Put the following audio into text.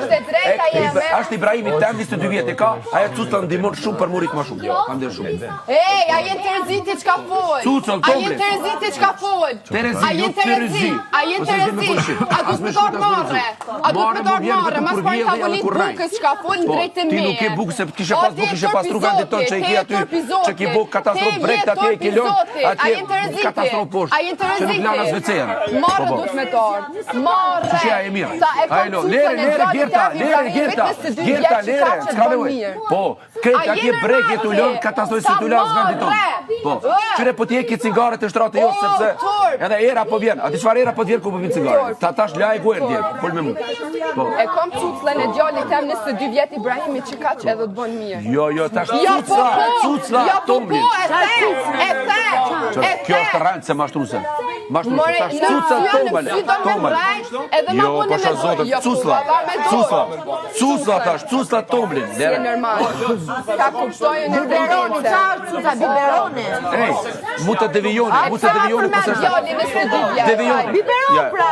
Është e drejta jeme. Është Ibrahimi tem 22 vjet e ka, ajo Cuca ndihmon shumë për murit më shumë. Kam dhe shumë. Ej, a je Tereziti çka fol? A je Tereziti çka fol? A je Terezi? A je Terezi? A do të dor marrë? A do të dor marrë? Mas pa tavolinë bukës çka fol në drejtë me. Ti nuk ke bukë se kishe pas bukë, kishe pas rrugën ton që i ke aty. Që ki bukë katastrofë brekt atje e ke lënë. Atje katastrofë poshtë. A je Tereziti? Që nuk lanë as WC-n. Marrë duhet me tor. Marrë. Ç'ja e mirë. Ajlo, lere Gerta, s'ka nevojë. Po, këtë atje brek e tu lën katastrofë si tu lën vendit ton. Po, çure po ti e ke cigaret e shtratë jo sepse edhe era po vjen. A di çfarë era po vjen ku po vjen cigaret? Tash laj ku erdhi. Fol me mua. Po. E kam Cuclën e djalit tem 22 vjet Ibrahimi që ka që edhe të bën mirë. Jo, tash Cucla, Tomli. Kjo është rënd se mashtruese. Mashtruese tash Cuca Tomli. Jo, po sa zotë, Cucla tash, Cucla Tomli. Si e normal. Ka kuptojën e Biberoni, Cuca biberoni. Ej, mu të devijoni po s'është. Djalin 22 vjet. Devijoni. Biberon pra.